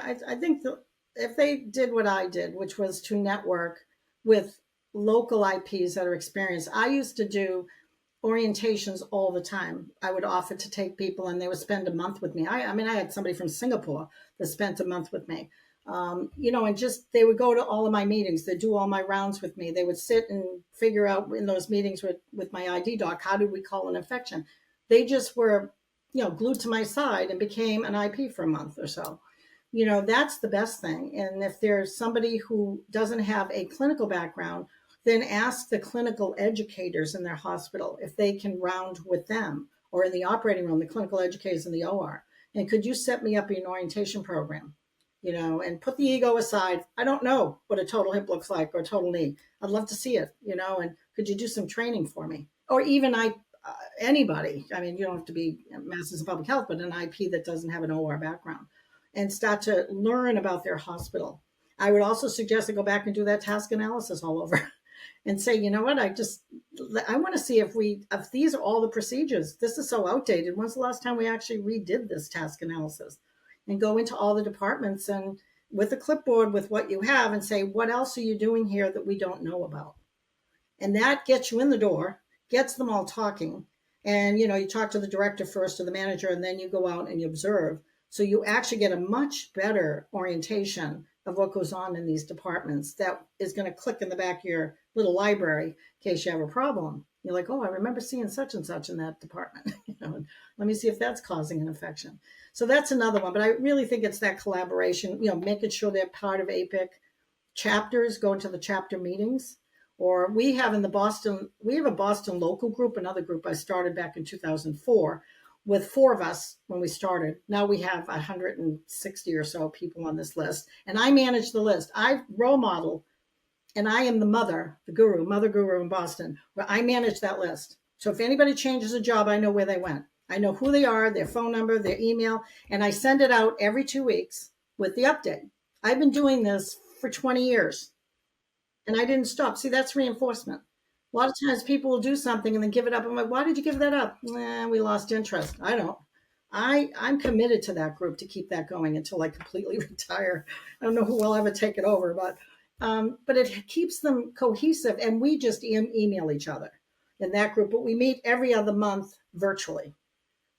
I think if they did what I did, which was to network with local IPs that are experienced. I used to do orientations all the time. I would offer to take people and they would spend a month with me. I mean, I had somebody from Singapore that spent a month with me. And just they would go to all of my meetings. They'd do all my rounds with me. They would sit and figure out in those meetings with my ID doc, how did we call an infection? They just were, glued to my side and became an IP for a month or so. That's the best thing. And if there's somebody who doesn't have a clinical background, then ask the clinical educators in their hospital if they can round with them, or in the operating room, the clinical educators in the OR. And could you set me up in an orientation program? And put the ego aside. I don't know what a total hip looks like or a total knee. I'd love to see it, and could you do some training for me? Or even anybody. I mean, you don't have to be Masters of Public Health, but an IP that doesn't have an OR background, and start to learn about their hospital. I would also suggest to go back and do that task analysis all over and say, you know what, I want to see if these are all the procedures. This is so outdated. When's the last time we actually redid this task analysis? And go into all the departments and with a clipboard with what you have and say, what else are you doing here that we don't know about? And that gets you in the door, gets them all talking. And, you talk to the director first or the manager, and then you go out and you observe. So you actually get a much better orientation of what goes on in these departments that is going to click in the back of your little library in case you have a problem. You're like, oh, I remember seeing such and such in that department. Let me see if that's causing an infection. So that's another one. But I really think it's that collaboration, making sure they're part of APIC chapters, going to the chapter meetings. Or we have a Boston local group, another group I started back in 2004 with 4 of us when we started. Now we have 160 or so people on this list. And I manage the list. I role model, and I am the mother guru in Boston, where I manage that list. So if anybody changes a job, I know where they went. I know who they are, their phone number, their email, and I send it out every 2 weeks with the update. I've been doing this for 20 years, and I didn't stop. See, that's reinforcement. A lot of times people will do something and then give it up. I'm like, why did you give that up? We lost interest. I don't. I'm committed to that group to keep that going until I completely retire. I don't know who will ever take it over, but it keeps them cohesive. And we just email each other in that group, but we meet every other month virtually.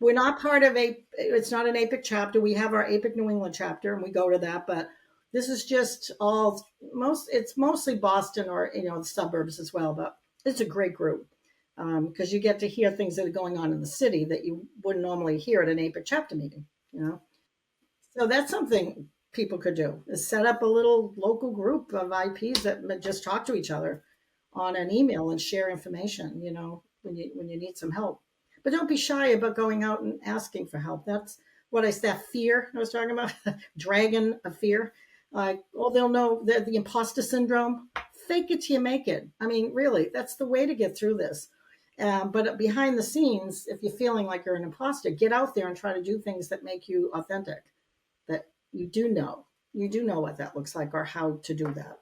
We're not part of it's not an APIC chapter. We have our APIC New England chapter and we go to that, but this is just it's mostly Boston or, the suburbs as well, but it's a great group because you get to hear things that are going on in the city that you wouldn't normally hear at an APIC chapter meeting, So that's something people could do, is set up a little local group of IPs that just talk to each other on an email and share information, when you need some help. But don't be shy about going out and asking for help. That's that fear I was talking about, dragon of fear. They'll know the imposter syndrome. Fake it till you make it. I mean, really, that's the way to get through this. But behind the scenes, if you're feeling like you're an imposter, get out there and try to do things that make you authentic, that you do know what that looks like or how to do that,